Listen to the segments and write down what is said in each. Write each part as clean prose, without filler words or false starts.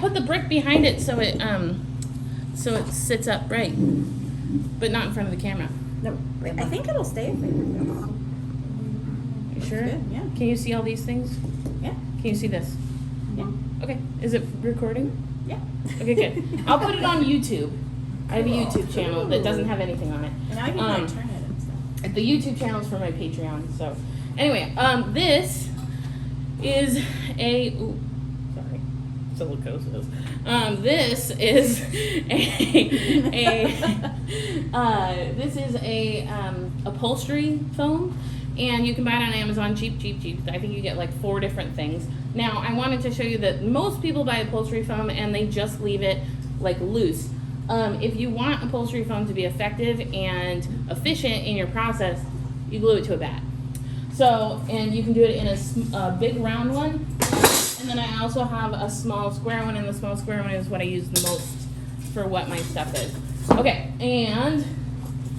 put the brick behind it so it sits upright, but not in front of the camera. No, I think it'll stay. You sure? Good, yeah. Can you see all these things? Yeah. Can you see this? Yeah. Okay. Is it recording? Yeah. Okay, good. I'll put it on YouTube. I have a YouTube channel that doesn't have anything on it. And I can like turn it and stuff. The YouTube channel is for my Patreon. So, anyway, this is a. Ooh, sorry, silicosis. This is this is a upholstery foam, and you can buy it on Amazon cheap. I think you get like 4 different things. Now, I wanted to show you that most people buy upholstery foam and they just leave it like loose. If you want upholstery foam to be effective and efficient in your process, you glue it to a bat. So, and you can do it in a big round one, and then I also have a small square one, and the small square one is what I use the most for what my stuff is. Okay, and,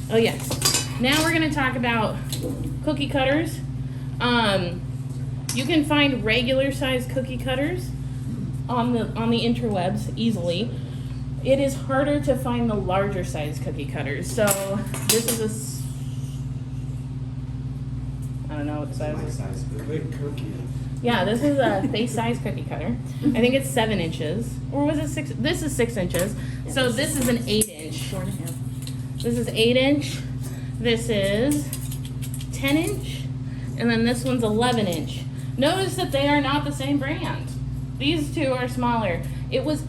oh yes, now we're gonna talk about cookie cutters. You can find regular size cookie cutters on the interwebs easily. It is harder to find the larger size cookie cutters. So this is I don't know what the size is. Big cookie. Yeah, this is a face size cookie cutter. I think it's 7 inches, or was it 6? This is 6 inches. So this is an 8-inch. 4.5. This is 8-inch. This is 10-inch, and then this one's 11-inch. Notice that they are not the same brand. These two are smaller. It was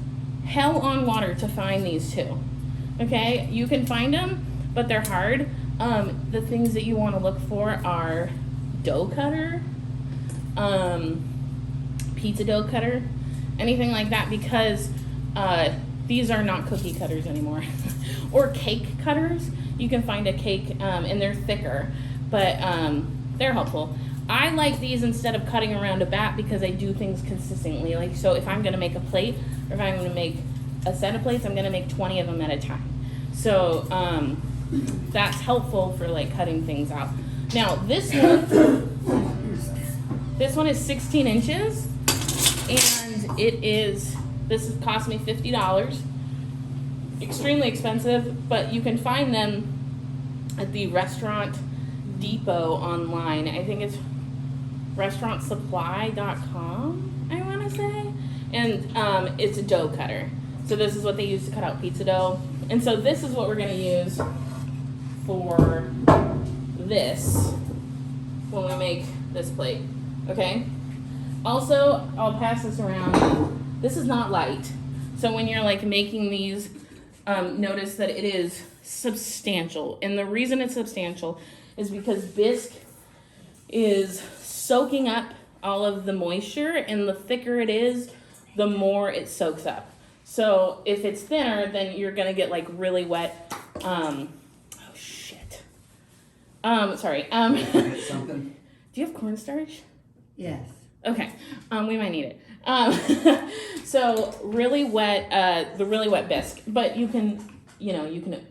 hell on water to find these two. Okay, you can find them, but they're hard. The things that you want to look for are dough cutter, pizza dough cutter, anything like that, because these are not cookie cutters anymore. Or cake cutters. You can find a cake, and they're thicker, but they're helpful. I like these instead of cutting around a bat because I do things consistently. Like, so if I'm going to make a plate, or if I'm going to make a set of plates, I'm going to make 20 of them at a time. So that's helpful for like cutting things out. Now this one is 16 inches, and this has cost me $50. Extremely expensive, but you can find them at the Restaurant Depot online. I think it's restaurantsupply.com, I want to say. And it's a dough cutter. So this is what they use to cut out pizza dough. And so this is what we're going to use for this when we make this plate. Okay? Also, I'll pass this around. This is not light. So when you're like making these, notice that it is substantial. And the reason it's substantial is because bisque is soaking up all of the moisture, and the thicker it is, the more it soaks up. So if it's thinner, then you're gonna get like really wet. Oh shit. Sorry. Something? Do you have cornstarch? Yes. Okay. We might need it. So really wet, the really wet bisque, but you can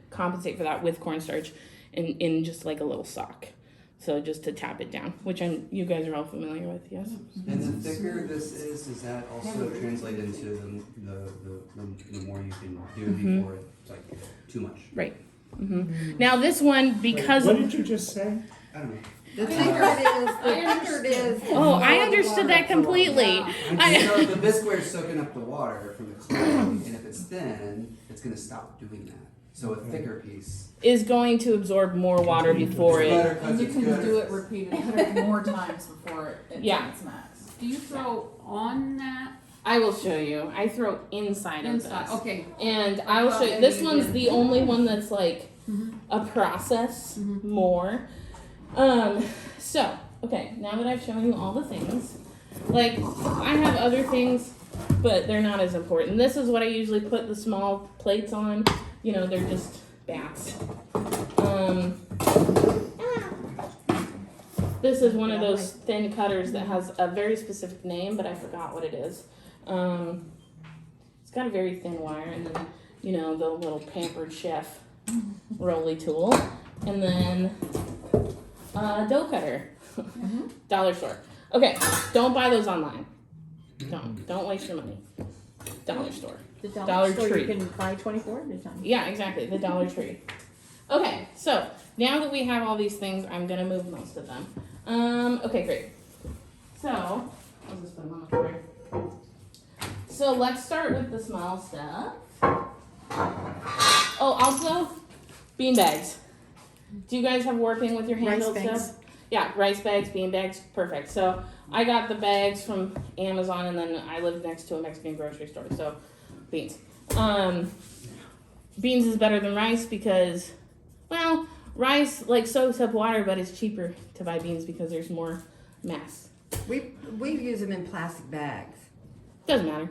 compensate for that with cornstarch in just like a little sock. So just to tap it down, which you guys are all familiar with, yes? And the thicker this is, does that also translate into the more you can do before it's like too much? Right. Mm-hmm. Now this one, because What did you just say? I don't know. The thicker it is. Oh, I understood that completely. So the bisque is soaking up the water from the clay, and if it's thin, it's going to stop doing that. So a thicker piece Is going to absorb more water before it. And you can do it repeatedly more times before it's Yeah. its max. Do you throw on that? I will show you. I throw inside of Inside, this. okay. And I will show you. This one's the only one that's like a process more. So, okay, now that I've shown you all the things, like, I have other things, but they're not as important. This is what I usually put the small plates on. You know, they're just bats. This is one of those thin cutters that has a very specific name, but I forgot what it is. It's got a very thin wire, and then, you know, the little Pampered Chef rolly tool, and then a dough cutter, dollar store. Okay, don't buy those online. Don't waste your money. Dollar store. The Dollar store Tree. you can buy 24 at a time. Yeah, exactly, the Dollar Tree. Okay, so now that we have all these things, I'm gonna move most of them. Okay, great. So, I'll just put them on the floor. So let's start with the small stuff. Oh, also, bean bags. Do you guys have working with your Rice hand-built bags. stuff? Yeah, rice bags, bean bags, perfect. So I got the bags from Amazon, and then I live next to a Mexican grocery store, so beans. Beans is better than rice because, well, rice like soaks up water, but it's cheaper to buy beans because there's more mass. We use them in plastic bags. Doesn't matter.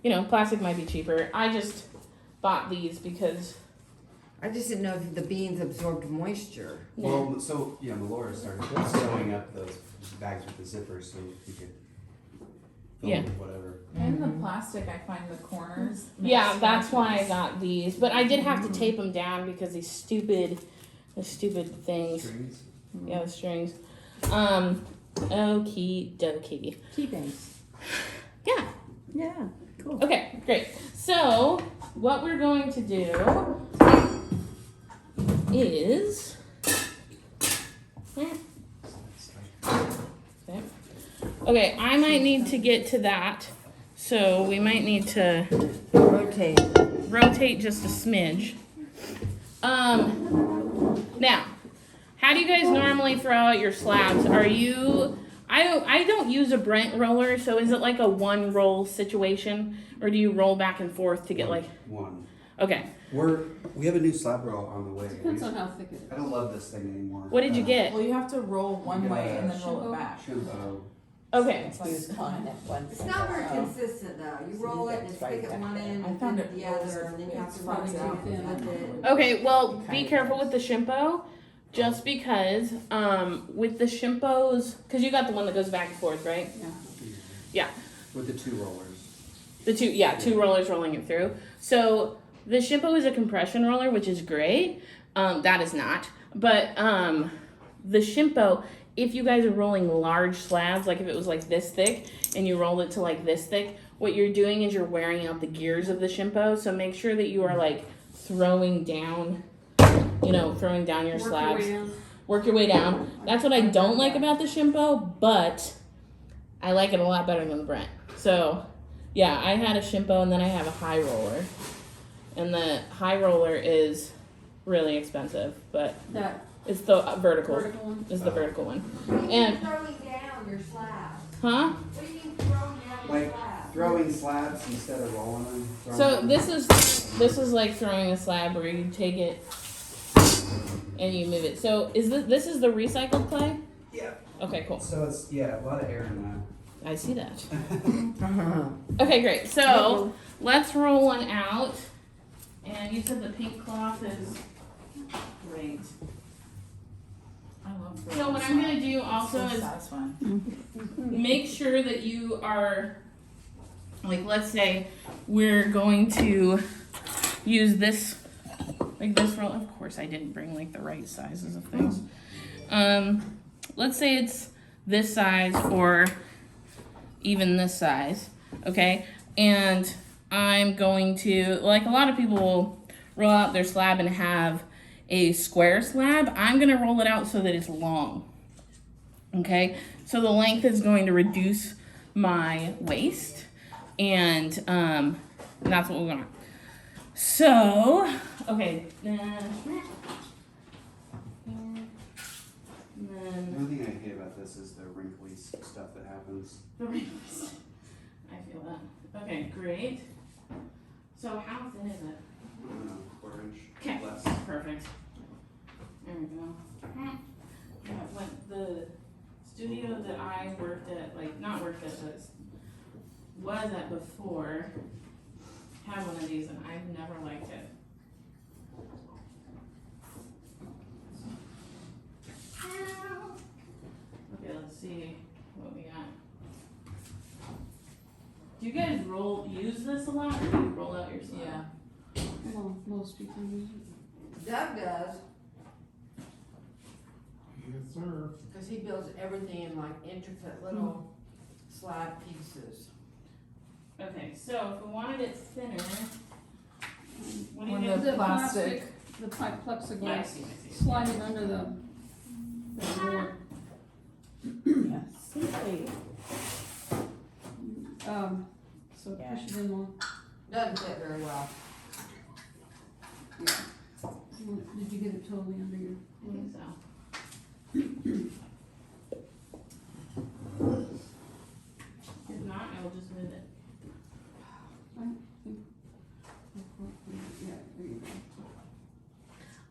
You know, plastic might be cheaper. I just bought these because I just didn't know if the beans absorbed moisture. Well, so, yeah, Melora started sewing up those bags with the zippers so you could fill Yeah. them with whatever. In the plastic, I find the corners. make yeah, that's why I scratches. got these. But I did have to tape them down because the stupid things. Strings. Yeah, the strings. Okie dokie. Tea bags. Yeah. Yeah, cool. Okay, great. So what we're going to do is okay, I might need to get to that. So we might need to rotate just a smidge. Now, how do you guys normally throw out your slabs? Are you I don't use a Brent roller, so is it like a one roll situation, or do you roll back and forth to get like? One. Okay, We have a new slab roll on the way. Depends on how thick it is. I don't love this thing anymore. what did you get? Well, you have to roll one You way gotta and then roll shimbo. it back. Shimbo. Okay, It's like It's not very consistent though. You roll it and stick it one end I and found then it the other, and then you have it's to roll probably it too out thin. with it. okay. Well, be careful with the shimpo, just because with the shimpos, because you got the one that goes back and forth, right? Yeah. With the two rollers. The two rollers rolling it through. So the shimpo is a compression roller, which is great. That is not. But the shimpo, if you guys are rolling large slabs, like if it was like this thick and you rolled it to like this thick, what you're doing is you're wearing out the gears of the shimpo. So make sure that you are like throwing down your slabs. Work your way down. That's what I don't like about the shimpo, but I like it a lot better than the Brent. So yeah, I had a shimpo and then I have a high roller. And the high roller is really expensive, but That it's the vertical. vertical one. Is the vertical one. What do you And- mean throwing down your slabs? Huh? What do you mean throwing down your Like slabs? throwing slabs instead of rolling them. So this is like throwing a slab where you take it and you move it. So is this is the recycled clay? Yeah. Okay, cool. So it's, yeah, a lot of air in I see that. Uh-huh. Okay, great. So let's roll one out. And you said the pink cloth is great. I love So what I'm gonna do also is satisfying. make sure that you are, like, let's say we're going to use this, like this roll. Of course, I didn't bring like the right sizes of things. Let's say it's this size or even this size, okay? And I'm going to, like a lot of people will roll out their slab and have a square slab. I'm gonna roll it out so that it's long, okay? So the length is going to reduce my waist, and that's what we want. So, okay. The only thing I hate about this is the wrinkly stuff that happens. I feel that. Okay, great. So how thin is it? I don't know, quarter inch Okay, less. perfect. There we go. Yeah, when the studio that I worked at, like not worked at, but was at before, had one of these, and I've never liked it. Okay, let's see what we got. Do you guys use this a lot, or do you roll out your slab? Yeah. Well, most people use it. Doug does, Yes, sir. because he builds everything in like intricate little slab pieces. Okay, so if we wanted it thinner, what do you On do? the The plastic. the pipe Yeah, I plexiglass, see, I see. slide it under the board. Yeah, see, So push it in more. Doesn't fit very well. Did you get it totally under your? I think so. If not, I will just move it. Yeah, there you go.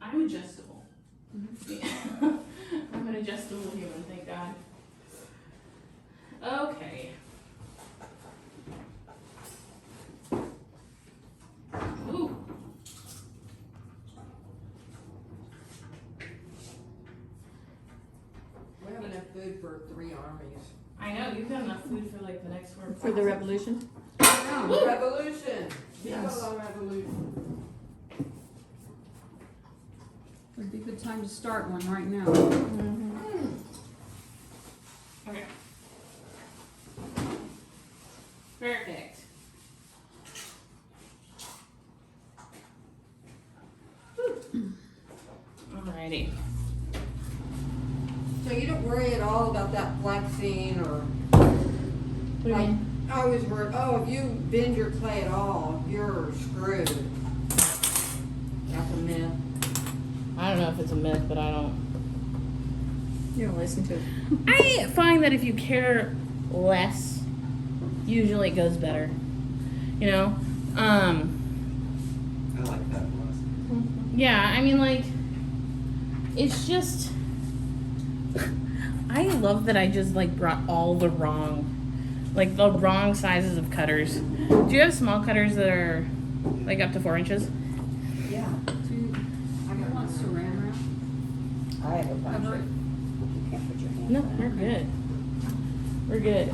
I'm adjustable. I'm an adjustable human, thank God. Okay. Ooh. We have enough food for 3 armies. I know, you've got enough food for like the next 4 for the revolution. No, revolution. Yes. Viva la revolution. Would be a good time to start one right now. Okay. Perfect. Alrighty. So you don't worry at all about that flexing or, What do you like, mean? I always worry, oh, if you bend your clay at all, you're screwed. That's a myth. I don't know if it's a myth, but I don't. You don't listen to it. I find that if you care less, usually it goes better. You know? I like that last. Yeah, I mean, like, it's just. I love that I just, like, brought all the wrong sizes of cutters. Do you have small cutters that are, like, up to 4 inches? Yeah, I got one saran wrap. I have a bunch Cover of, it. you can't put your hand No, on we're it. good. We're good.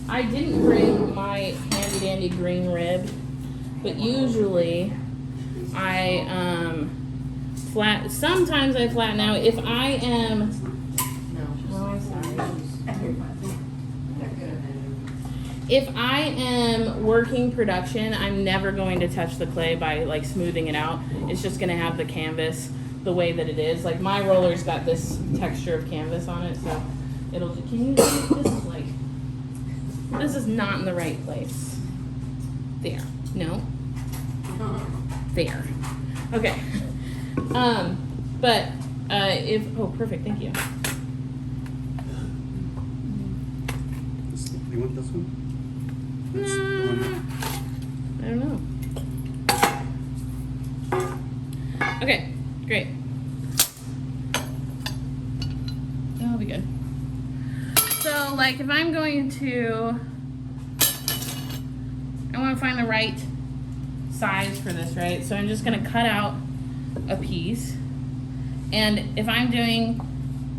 I didn't bring my handy dandy green rib, but usually I sometimes I flatten out. If I am if I am working production, I'm never going to touch the clay by like smoothing it out. It's just gonna have the canvas the way that it is. Like my roller's got this texture of canvas on it, so it'll. Can you see? This is not in the right place. There. No. There. Okay. But perfect. Thank you. You want this one? I don't know. Okay, great. That'll be good. So, like, if I'm going to, I want to find the right size for this, right? So I'm just going to cut out a piece. And if I'm doing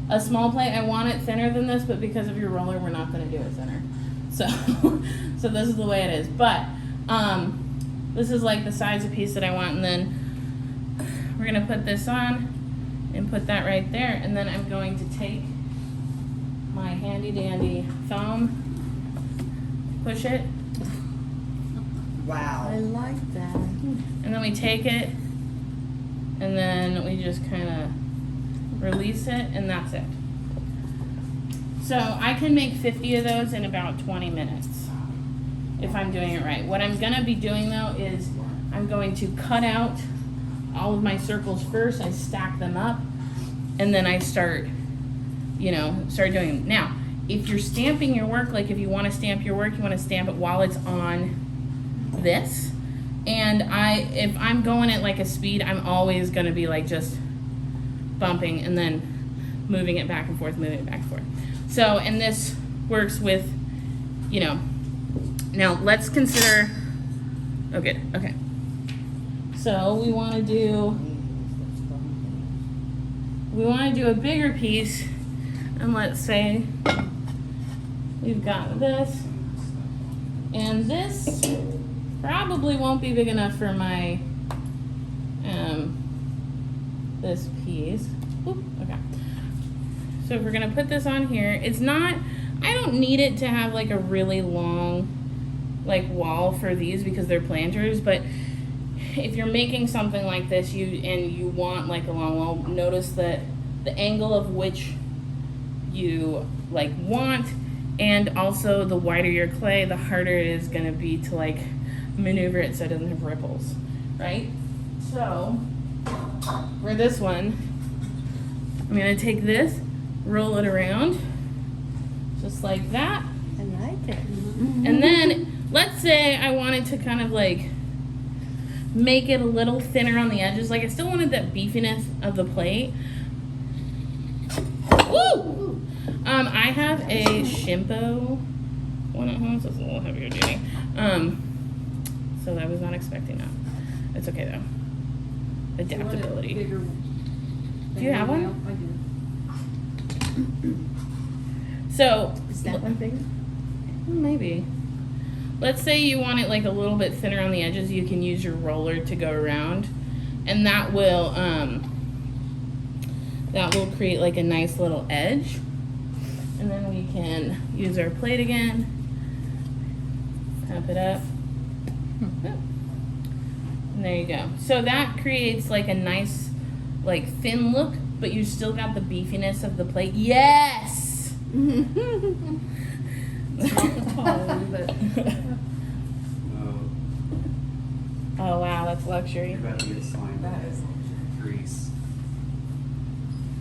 a small plate, I want it thinner than this, but because of your roller, we're not going to do it thinner. So, so this is the way it is. But this is like the size of piece that I want, and then we're gonna put this on and put that right there, and then I'm going to take my handy dandy foam, push it, Wow. I like that. and then we take it, and then we just kind of release it, and that's it. So I can make 50 of those in about 20 minutes if I'm doing it right. What I'm gonna be doing though is I'm going to cut out all of my circles first. I stack them up, and then I start doing them. Now, if you're stamping your work, like if you want to stamp your work, you want to stamp it while it's on this. And if I'm going at like a speed, I'm always gonna be like just bumping and then moving it back and forth, moving it back and forth. So, and this works with, now let's consider, oh good, okay. So we want to do a bigger piece, and let's say we've got this, and this probably won't be big enough for my, this piece. Oop, okay. So if we're gonna put this on here, it's not I don't need it to have like a really long like wall for these because they're planters, but if you're making something like this you want like a long wall, notice that the angle of which you like want, and also the wider your clay, the harder it is going to be to like maneuver it so it doesn't have ripples, right? So for this one, I'm going to take this, roll it around just like that, I like it. and then let's say I wanted to kind of like make it a little thinner on the edges. Like I still wanted that beefiness of the plate. Woo! I have a Shimpo one at home, so it's a little heavier duty. So I was not expecting that. It's okay though. Adaptability. Bigger Do you have one? I do. So Is that one bigger? maybe. Let's say you want it like a little bit thinner on the edges. You can use your roller to go around, and that will create like a nice little edge. And then we can use our plate again. Tap it up. And there you go. So that creates like a nice like thin look, but you still got the beefiness of the plate. Yes. Oh wow, that's luxury. You're about to get slime. That is Grease.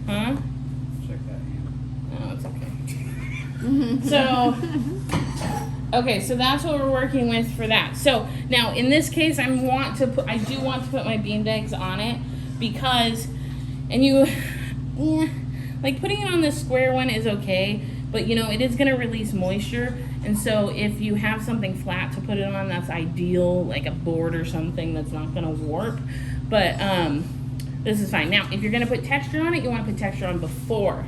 Huh? Check that hand. Oh, it's okay. So that's what we're working with for that. So now in this case, I do want to put my bean bags on it because, like putting it on this square one is okay, but you know, it is gonna release moisture. And so if you have something flat to put it on, that's ideal, like a board or something that's not gonna warp. But this is fine. Now, if you're gonna put texture on it, you wanna put texture on before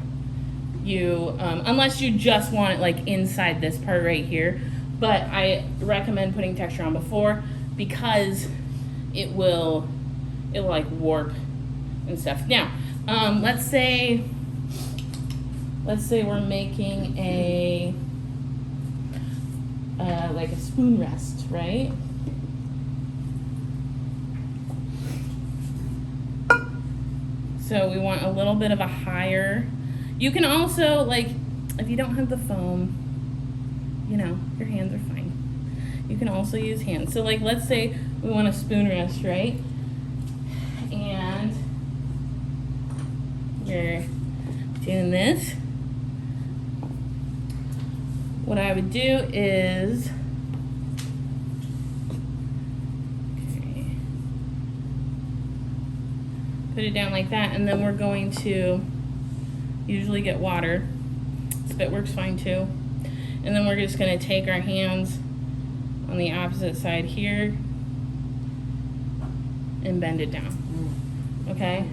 you, unless you just want it like inside this part right here. But I recommend putting texture on before because it'll like warp and stuff. Now, let's say we're making a like a spoon rest, right? So we want a little bit of a higher. You can also, like, if you don't have the foam, you know, your hands are fine. You can also use hands. So like, let's say we want a spoon rest, right? And you're doing this. What I would do is, okay, put it down like that, and then we're going to usually get water. Spit works fine too. And then we're just going to take our hands on the opposite side here and bend it down. Okay?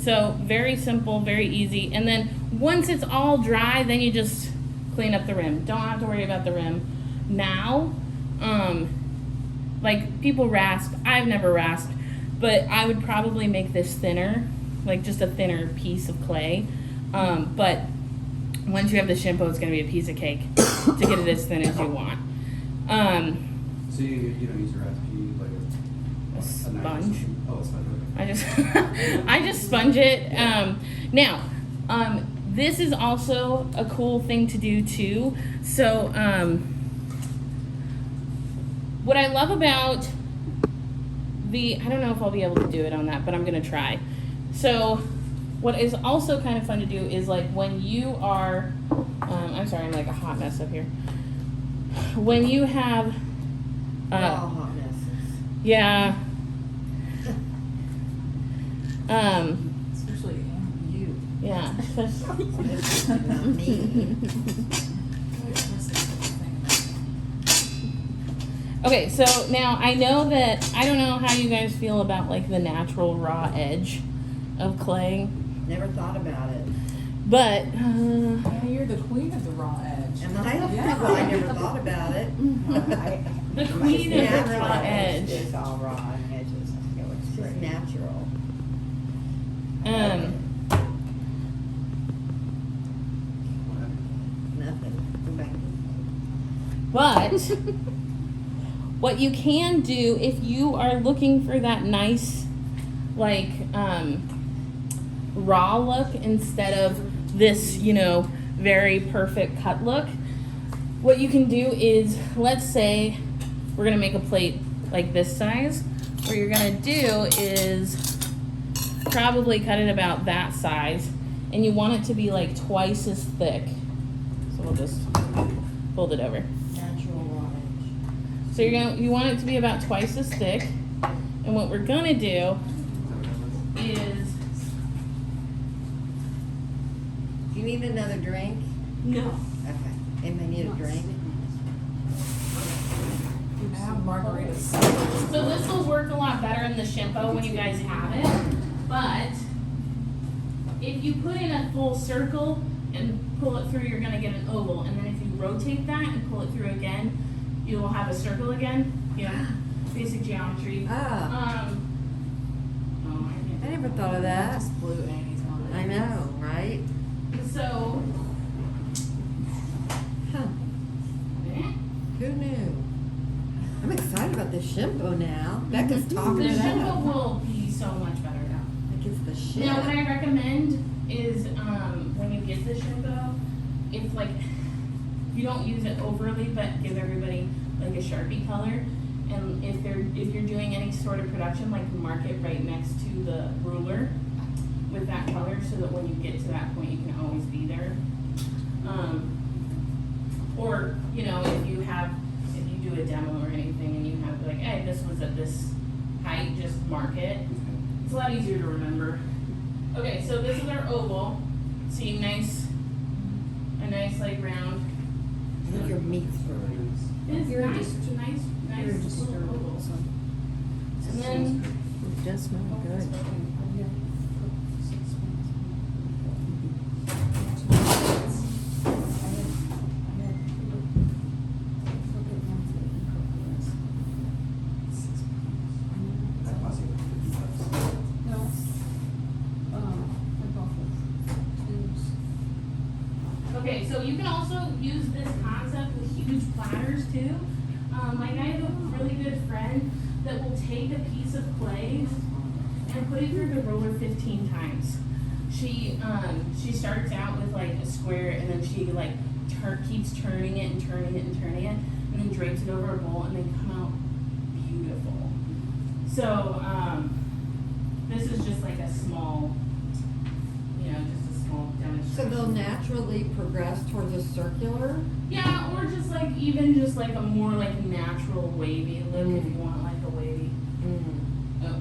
So very simple, very easy. And then once it's all dry, then you just clean up the rim. Don't have to worry about the rim. Now, like people rasp. I've never rasped, but I would probably make this thinner, like just a thinner piece of clay. But once you have the Shimpo, it's going to be a piece of cake to get it as thin as you want. So you don't use a rasp, you use like a knife or Sponge. something? Oh, a sponge. Okay. I just sponge it. Now, this is also a cool thing to do too. So, what I love about I don't know if I'll be able to do it on that, but I'm gonna try. So, what is also kind of fun to do is like when you are, I'm sorry, I'm like a hot mess up here. When you have, We're all hot messes. yeah, especially you. yeah. Me. Okay, so now I know that, I don't know how you guys feel about like the natural raw edge of clay, Never thought about it. but Yeah, you're the queen of the raw edge. Am I? Yeah. Well, I never thought about it. the queen of the Natural raw edge. It's all raw edges. It's just natural. Um, Nothing. But what you can do if you are looking for that nice, like, raw look instead of this, you know, very perfect cut look, what you can do is, let's say we're gonna make a plate like this size. What you're gonna do is probably cut it about that size, and you want it to be like twice as thick. So we'll just fold it over. Natural raw edge. So you want it to be about twice as thick, and what we're gonna do is, Do you need another drink? no. Okay. Anybody need a drink? I have margaritas. So this will work a lot better in the Shimpo when you guys have it, but if you put in a full circle and pull it through, you're gonna get an oval, and then if you rotate that and pull it through again, you will have a circle again, you know, basic geometry. Ah, Oh, I never thought of that. Just blew Annie's on it. I know, right? So, Huh. Who knew? I'm excited about this shampoo now. Becca's talking the it Shimpo up. will be so much better now. Like it's the shit. Now, what I recommend is, when you get the Shimpo, if like, you don't use it overly, but give everybody like a Sharpie color. And if you're doing any sort of production, like mark it right next to the ruler with that color, so that when you get to that point, you can always be there. Or, you know, if you do a demo or anything and you have like, hey, this was at this height, just mark it. It's a lot easier to remember. Okay, so this is our oval. See, a nice like round. I think your meat's burning. It's You're nice, just- it's a nice You're just little stirring oval. also. And then, It does smell good. okay, so you can also use this concept with huge platters too. Like I have a really good friend that will take a piece of clay and put it through the roller 15 times. She starts out with like a square, and then she like keeps turning it and turning it and turning it, and then drapes it over a bowl, and they come out beautiful. So this is just like a small, you know, just a small So demonstration. they'll naturally progress towards a circular? Yeah, or just like even just like a more like natural wavy look if you Mm. want like a wavy. Mm. Oh,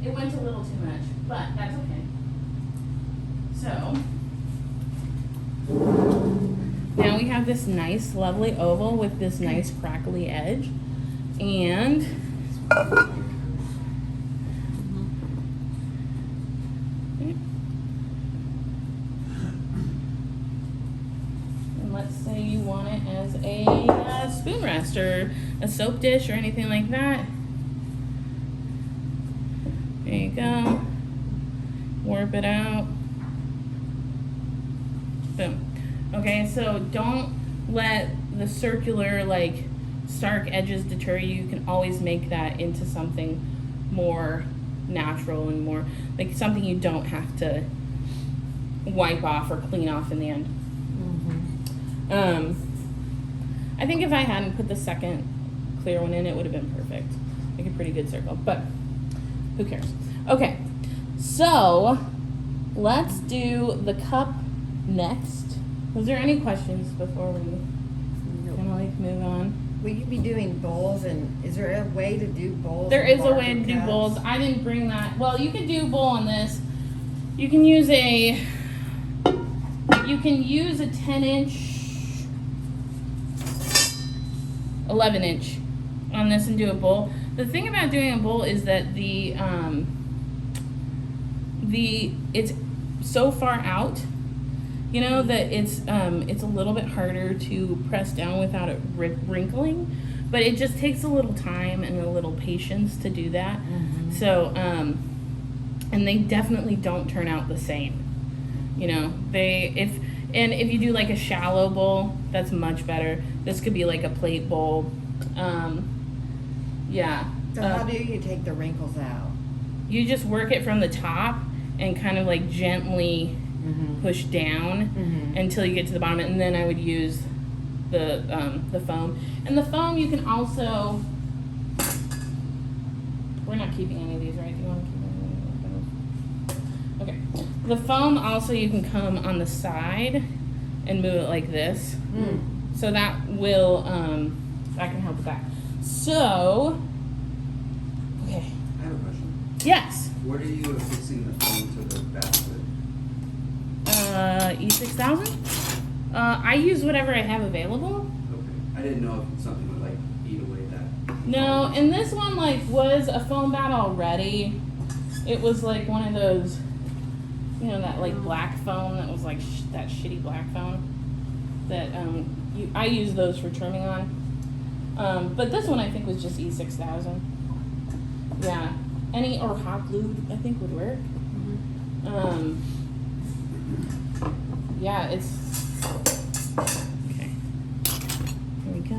it went a little too much, but that's okay. So now we have this nice, lovely oval with this nice crackly edge, and and let's say you want it as a spoon rest or a soap dish or anything like that. There you go. Warp it out. Boom. Okay, so don't let the circular, like, stark edges deter you. You can always make that into something more natural and more, like, something you don't have to wipe off or clean off in the end. I think if I hadn't put the second clear one in, it would have been perfect. Like a pretty good circle, but who cares? Okay, so let's do the cup next. Was there any questions before we kind of like move on? Will you be doing bowls, and is there a way to do bowls? There with is a way to barber do cups? bowls. I didn't bring that. Well, you could do bowl on this. You can use a 10-inch, 11-inch on this and do a bowl. The thing about doing a bowl is that it's so far out, you know, that it's a little bit harder to press down without it wrinkling, but it just takes a little time and a little patience to do that. So and they definitely don't turn out the same. You know, And if you do like a shallow bowl, that's much better. This could be like a plate bowl. Yeah. So how do you take the wrinkles out? You just work it from the top and kind of like gently push down until you get to the bottom, and then I would use the foam. And the foam you can also. We're not keeping any of these, right? Do you want to keep any of those? Okay. The foam also you can come on the side and move it like this. So that will that can help with that. So okay. I have a question. Yes. What are you affixing the phone to the back with? E6000. I use whatever I have available. Okay. I didn't know if something would like eat away that. No, and this one like was a foam bat already. It was like one of those, you know, that like black foam that was like that shitty black foam that I use those for trimming on. But this one I think was just E6000. Yeah, any or hot glue I think would work. Yeah, it's okay. Here we go.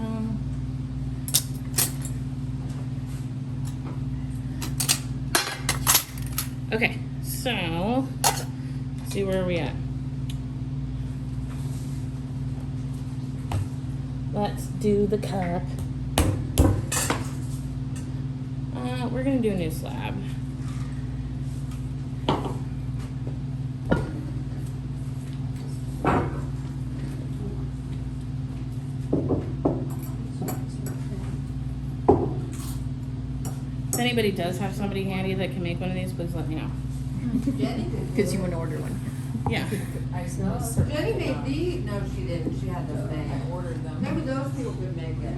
Okay, so let's see where are we at. Let's do the cup. We're gonna do a new slab. If anybody does have somebody handy that can make one of these, please let me know. Jenny did. Because you want to order one. Yeah. I just know certain. Jenny made these, no, she didn't, she had those made. I ordered them. Maybe those people could make it.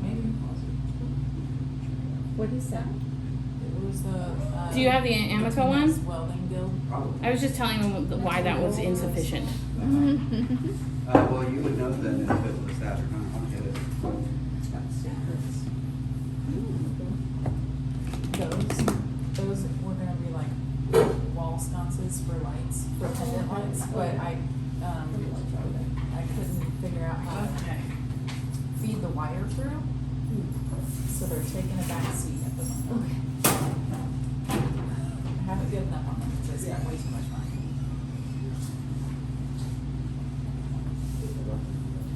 Maybe. What is that? It was the. Do you have the Amico one? Welding guild. I was just telling them why that was insufficient. Well, you would know then if it was that or not. I'll get it. Those were gonna be like wall sconces for lights, for pendant lights, but I couldn't figure out how to feed the wire through. So they're taking a back seat at the moment. I haven't given up on them because it's got way too much money.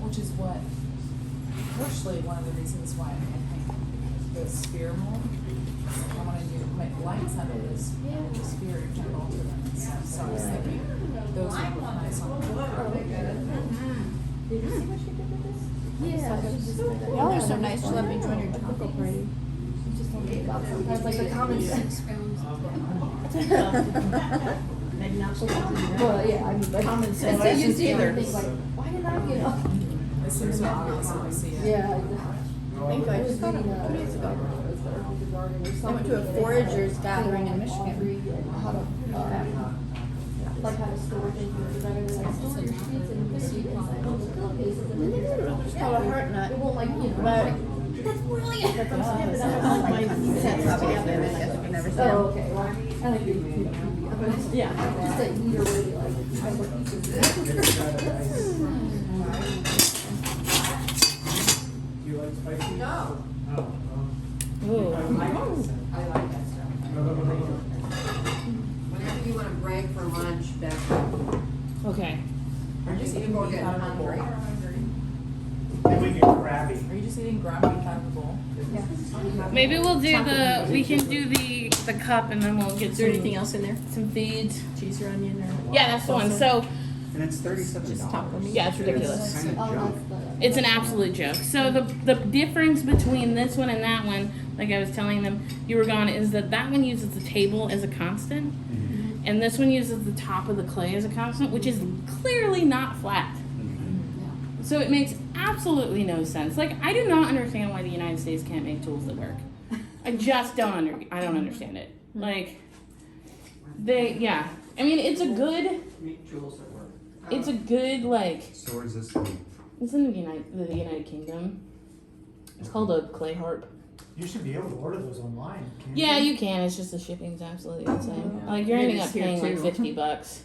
Which is what, partially one of the reasons why I paint the sphere mold. I want to make lights out of this sphere to alter them and stuff. So I was thinking those would look nice on the wall. Did you see what she did with this? Yeah. Y'all are so nice. Just let me join your taco party. That's like a common sense. Maybe not so common. Well, yeah, I mean, but common sense. I used either. Like, why did I, you know? It seems so obvious when I see it. Yeah. I think I was reading 2 days ago. I went to a foragers gathering in Michigan. Like how to store things better than like store your seeds and the seed inside those pillowcases and then they do it. It's called a heart nut. It won't like, you know, but that's brilliant. That's what I'm saying. I don't like my sense of it. I guess we never said. Oh, okay. Well, I like you. Yeah. Just like either way, like I Do you like spicy? No, Oh, Ooh. I like that stuff. Whenever you want to break for lunch, Becca, Okay. Are you just you eating go beef get out of the bowl? hungry. then we get crabby. Are you just eating ground beef out of the bowl? Maybe we'll do we can do the cup and then we'll get Is there anything else in there? some feeds. Cheese or onion or? Yeah, that's the one. So And it's $37. taco meat? yeah, it's ridiculous. It's kind of junk. It's an absolute joke. So the difference between this one and that one, like I was telling them, you were gone, is that one uses the table as a constant, and this one uses the top of the clay as a constant, which is clearly not flat. So it makes absolutely no sense. Like, I do not understand why the United States can't make tools that work. I just don't understand it. Like, I mean, it's a good, like, So where's this thing? it's in the United Kingdom. It's called a clay harp. You should be able to order those online, can't you? Yeah, you can. It's just the shipping's absolutely insane. Like, you're It ending is up here, paying like too. $50.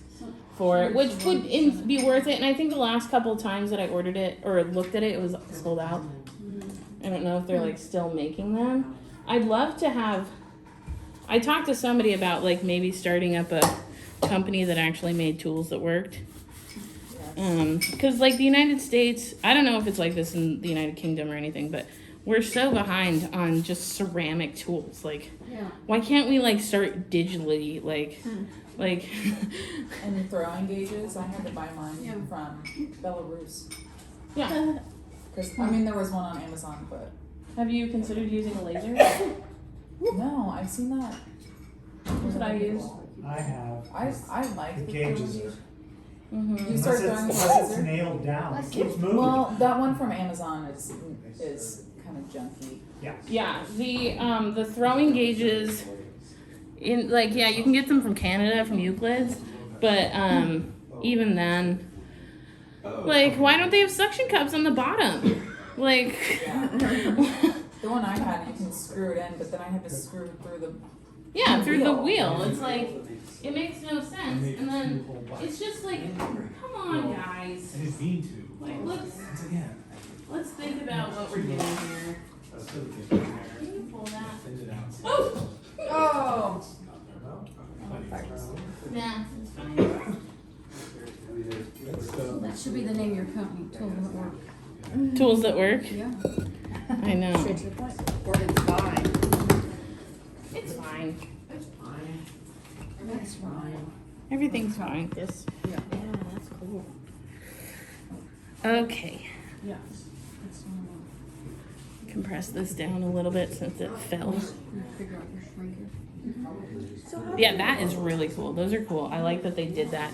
for it, which would be worth it. And I think the last couple of times that I ordered it or looked at it, it was sold out. I don't know if they're like still making them. I'd love to have. I talked to somebody about like maybe starting up a company that actually made tools that worked. Because like the United States, I don't know if it's like this in the United Kingdom or anything, but we're so behind on just ceramic tools. Like, why can't we like start digitally like. And throwing gauges, I had to buy mine from Belarus. Yeah. Because, I mean, there was one on Amazon, but Have you considered using a laser? no, I've seen that. That's what I use. I have. I like The the gauges. throwing gauge. Mm-hmm. You start throwing with a Unless it's laser? nailed down, it keeps moving. Well, that one from Amazon is kind of junky. Yeah, the throwing gauges in like you can get them from Canada from Euclid's, but even then, like why don't they have suction cups on the bottom? Like The one I had, you can screw it in, but then I had to screw it through the through the wheel. It's like it makes no sense, and then it's just like come on guys, I didn't mean to. like Again. let's think about what we're doing here. That's so good. Can you pull that? Send it out. Oh! Oh! Nah, it's fine. That should be the name of your company, Tools That Work. Tools that work. Yeah. I know. Or it's fine. It's fine. That's fine. Everything's fine. Yes. Yeah, that's cool. Okay. Yeah. Compress this down a little bit since it fell. Figure out your shrinker. Yeah, that is really cool. Those are cool. I like that they did that.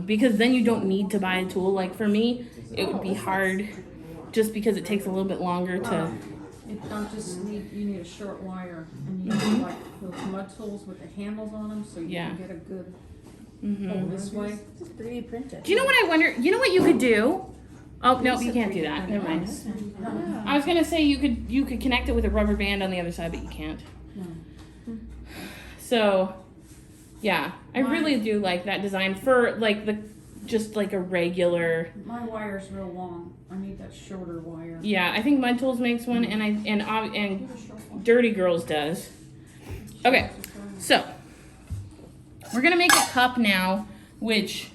Because then you don't need to buy a tool. Like for me, it would be hard just because it takes a little bit longer to. You don't just need, you need a short wire and you need like those mud tools with the handles on them so you Yeah. can get a good Mhm. hole this way. Just 3D printed. Do you know what I wonder? You know what you could do? Oh no, you can't do that. Never mind. I was gonna say you could connect it with a rubber band on the other side, but you can't. So, yeah, I really do like that design for like just like a regular. My wire's real long. I need that shorter wire. Yeah, I think Mud Tools makes one, and Dirty Girls does. Okay, so we're gonna make a cup now, which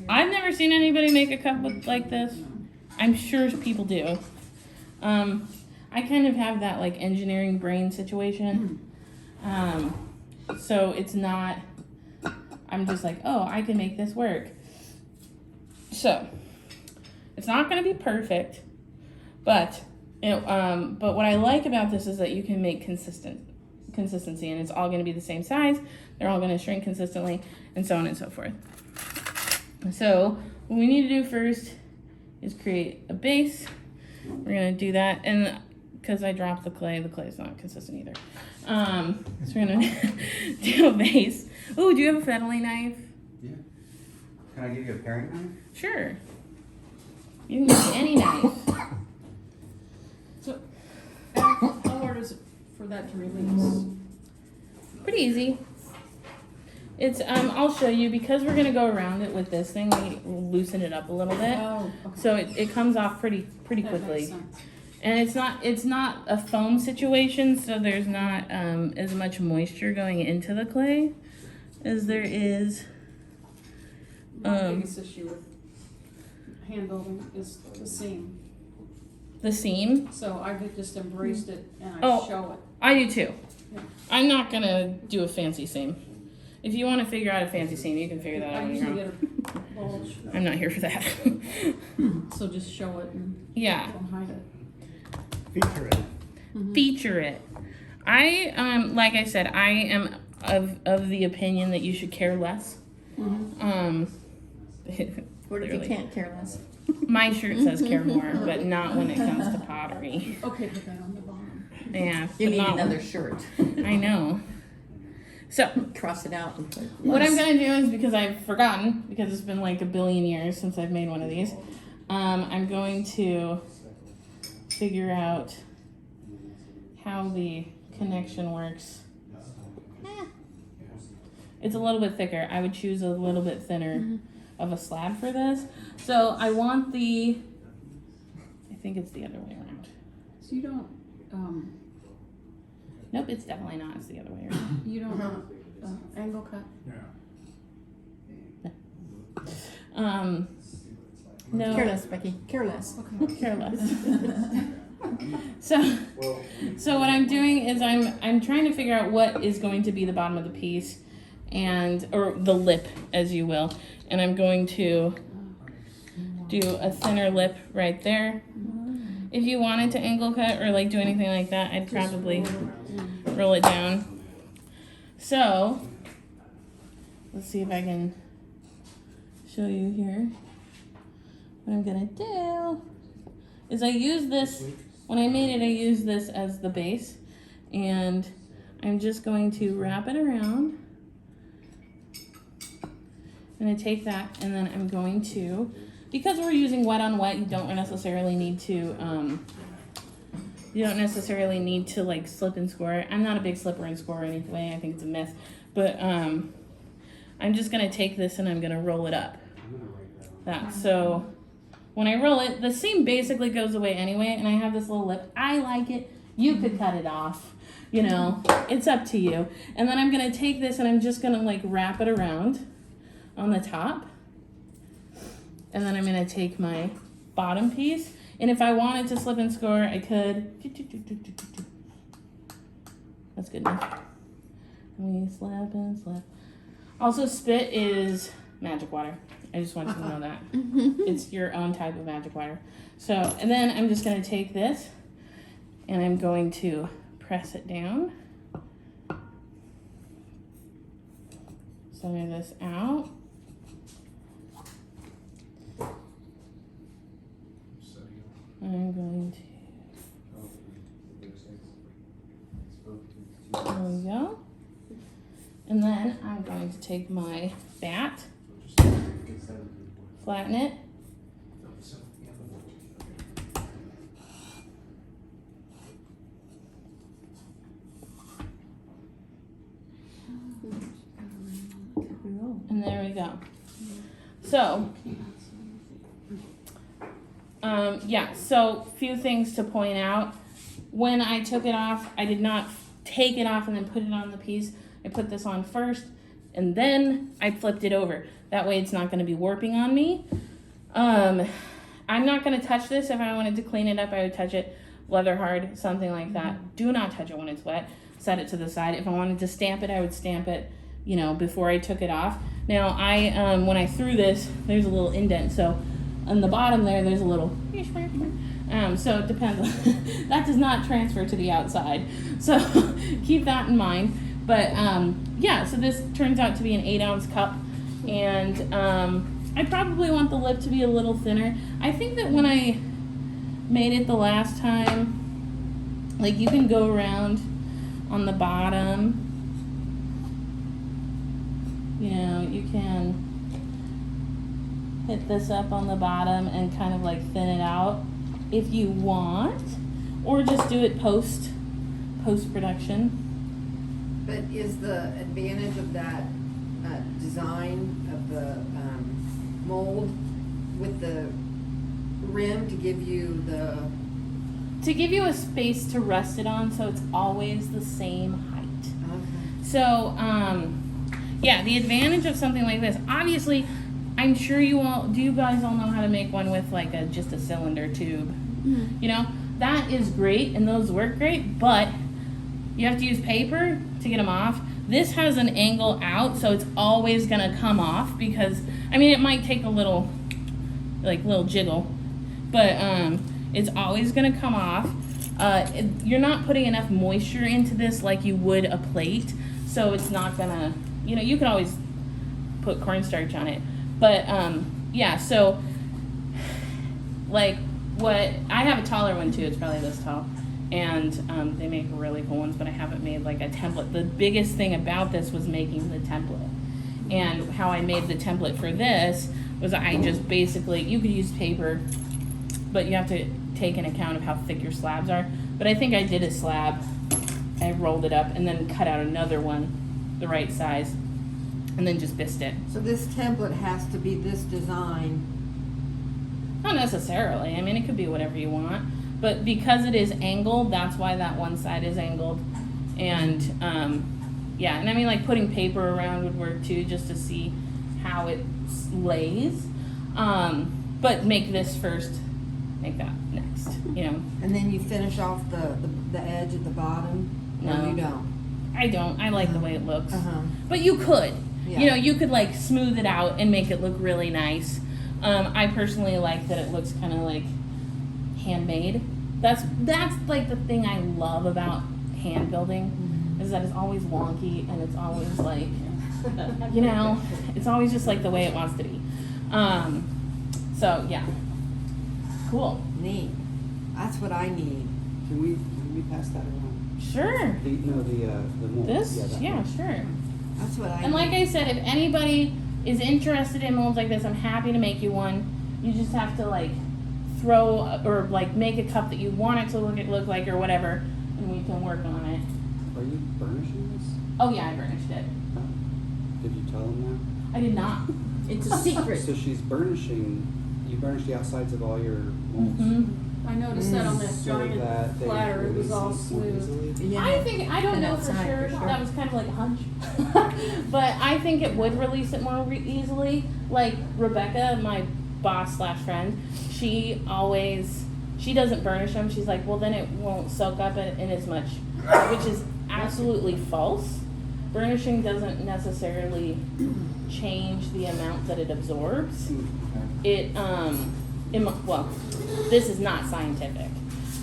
I've never seen anybody make a cup like this. I'm sure people do. I kind of have that like engineering brain situation. So it's not, I'm just like, oh, I can make this work. So it's not going to be perfect, but what I like about this is that you can make consistency, and it's all going to be the same size. They're all going to shrink consistently, and so on and so forth. So what we need to do first is create a base. We're going to do that, and because I dropped the clay's not consistent either. So we're going to do a base. Oh, do you have a Fennelly knife? Yeah. Can I give you a paring knife? Sure. You can use any knife. So, how hard is it for that to release? Pretty easy. It's I'll show you because we're gonna go around it with this thing. We loosen it up a little bit, Oh, okay. so it comes off pretty That quickly. makes sense. And it's not a foam situation, so there's not as much moisture going into the clay as there is. My biggest issue with hand building is the seam. The seam. So I could just embraced it and I Oh. show it. I do too. Yeah. I'm not gonna do a fancy seam. If you want to figure out a fancy seam, you can figure that out I on your usually own. get a bulge, I'm not here for that. so just show it and Yeah. don't hide it. Feature it. Feature it. I like I said, I am of the opinion that you should care less. What if you Clearly. can't care less? My shirt says care more, but not when it comes to pottery. Okay, put that on the bottom. Yeah. You but need not- another shirt. I know. So Cross it out and put what I'm less. gonna do is because I've forgotten, because it's been like a billion years since I've made one of these, I'm going to figure out how the connection works. It's a little bit thicker. I would choose a little bit thinner of a slab for this. So I want I think it's the other way around. So you don't, Nope, it's definitely not. It's the other way around. you don't angle cut? No. Careless, Becky, careless. Careless. So what I'm doing is I'm trying to figure out what is going to be the bottom of the piece, or the lip, as you will, and I'm going to do a thinner lip right there. If you wanted to angle cut or like do anything like that, I'd probably roll it down. So let's see if I can show you here. What I'm gonna do is I use this, when I made it, I used this as the base, and I'm just going to wrap it around. I'm gonna take that, and then I'm going to, because we're using wet on wet, you don't necessarily need to like slip and score. I'm not a big slipper and score anyway. I think it's a myth, but I'm just gonna take this and I'm gonna roll it up. So when I roll it, the seam basically goes away anyway, and I have this little lip. I like it. You could cut it off. You know, it's up to you. And then I'm gonna take this and I'm just gonna like wrap it around on the top. And then I'm gonna take my bottom piece. And if I wanted to slip and score, I could. That's good enough. We slap and slap. Also, spit is magic water. I just want you to know that. It's your own type of magic water. So, and then I'm just gonna take this and I'm going to press it down. Center this out. I'm going to, there we go. And then I'm going to take my bat, flatten it. And there we go. So, so few things to point out. When I took it off, I did not take it off and then put it on the piece. I put this on first and then I flipped it over. That way it's not going to be warping on me. I'm not going to touch this. If I wanted to clean it up, I would touch it leather hard, something like that. Do not touch it when it's wet. Set it to the side. If I wanted to stamp it, I would stamp it, you know, before I took it off. Now, when I threw this, there's a little indent. So on the bottom there's a little, so it depends. That does not transfer to the outside. So keep that in mind. But so this turns out to be an 8-ounce cup. And I probably want the lip to be a little thinner. I think that when I made it the last time, like you can go around on the bottom. You know, you can hit this up on the bottom and kind of like thin it out if you want, or just do it post-production. But is the advantage of that design of the mold with the rim to give you a space to rest it on, so it's always the same height. Okay. So, the advantage of something like this, obviously, I'm sure you guys all know how to make one with like just a cylinder tube. Mm-hmm. You know, that is great and those work great, but you have to use paper to get them off. This has an angle out, so it's always gonna come off because, I mean, it might take a little jiggle, but it's always gonna come off. You're not putting enough moisture into this like you would a plate, so it's not gonna, you know, you can always put cornstarch on it. But, so, like, I have a taller one, too. It's probably this tall. And they make really cool ones, but I haven't made, like, a template. The biggest thing about this was making the template. And how I made the template for this was I just basically, you could use paper, but you have to take into account of how thick your slabs are. But I think I did a slab. I rolled it up and then cut out another one, the right size. and then just bist it. So this template has to be this design. Not necessarily. I mean, it could be whatever you want, but because it is angled, that's why that one side is angled. And yeah, and I mean, like putting paper around would work too, just to see how it lays. But make this first, make that next. You know. And then you finish off the edge at the bottom? No. No, you don't? I don't. I like the way it looks. Uh-huh. But you could. Yeah. You know, you could like smooth it out and make it look really nice. I personally like that it looks kind of like handmade. That's like the thing I love about hand building, is that it's always wonky and it's always like, you know, it's always just like the way it wants to be. So yeah, cool. Neat. That's what I need. Can we pass that around? Sure. The mold. This? that Yeah, mold. sure. That's what I need. And like I said, if anybody is interested in molds like this, I'm happy to make you one. You just have to like throw or like make a cup that you want it to look like or whatever, and we can work on it. Are you burnishing this? Oh yeah, I burnished it. Did you tell them I did not. It's a that? secret. So she's burnishing, you burnish the outsides of all your molds? I noticed that on that So giant that they platter, it was all release more smooth. easily? I don't And know for outside, sure. for sure. That was kind of like a hunch. But I think it would release it more easily. Like Rebecca, my boss / friend, she doesn't burnish them. She's like, well, then it won't soak up in as much, which is absolutely false. Burnishing doesn't necessarily change the amount that it absorbs. Well, this is not scientific.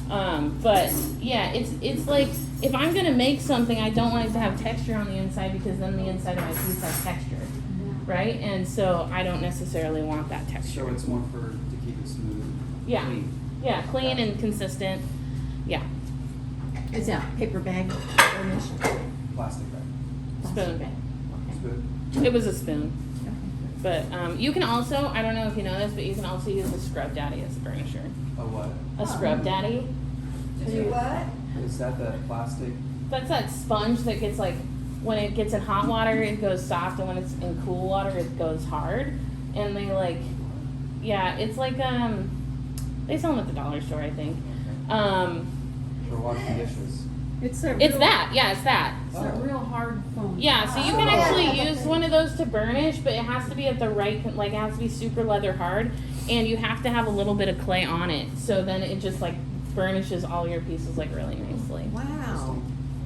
But yeah, it's like, if I'm gonna make something, I don't want it to have texture on the inside, because then the inside of my piece has texture, right? And so I don't necessarily want that texture. So it's more to keep it smooth? Yeah. Clean. Yeah, clean and consistent. Yeah. It's a paper bag furnish. Plastic bag. Spoon. Spoon? It was a spoon. But you can also, I don't know if you know this, but you can also use a scrub daddy as a burnisher. A what? A scrub daddy. To do what? Is that the plastic? That's that sponge that gets like, when it gets in hot water, it goes soft, and when it's in cool water, it goes hard. And they like, yeah, it's like, they sell them at the dollar store, I think. For washing dishes? It's a It's real, that, yeah, it's that. It's a real hard foam. Yeah, so you can actually use one of those to burnish, but it has to be at the right, like it has to be super leather hard, and you have to have a little bit of clay on it, so then it just like burnishes all your pieces like really nicely. Wow.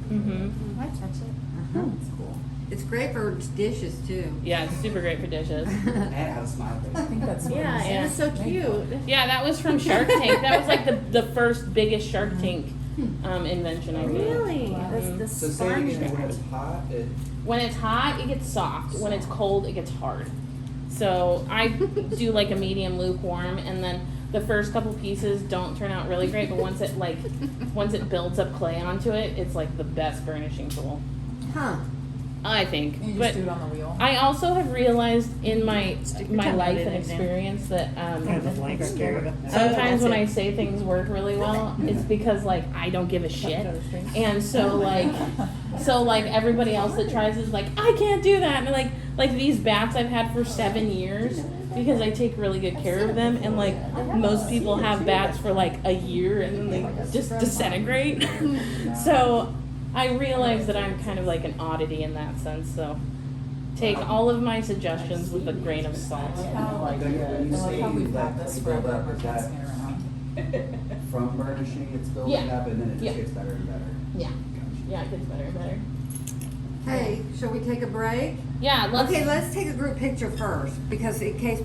Mm-hmm. I touch it. Uh-huh. It's cool. It's great for dishes too. Yeah, it's super great for dishes. And it has a smile I face. think that's what Yeah, it and is. it's so cute. Yeah, that was from Shark Tank. That was like the first biggest Shark Tank invention I did. Really? Wow. The So say sponge. again, when it's hot, When it's hot, it gets soft. When it's cold, it gets hard. So I do like a medium lukewarm, and then the first couple pieces don't turn out really great, but once it builds up clay onto it, it's like the best burnishing tool, Huh. I think. You But just do it on the wheel. I also have realized in my your tongue life out in and it then. experience that I have a blank stare. sometimes when I that's it. say things work really well, it's because like I don't give a shit, and so like everybody else that tries is like, I can't do that, and like these bats I've had for 7 years because I take really good care of them, and like most people have bats for like a year and then they just disintegrate. So I realize that I'm kind of like an oddity in that sense. So take all of my suggestions with a grain of salt. How, like, When you I like how say we've that had this you forever, build up, and we're is that- passing it around. from burnishing, it's building Yeah. up, and then it Yeah. just gets better and better. Yeah, yeah, it gets better and better. Hey, shall we take a break? Yeah, let's. Okay, let's take a group picture first, because in case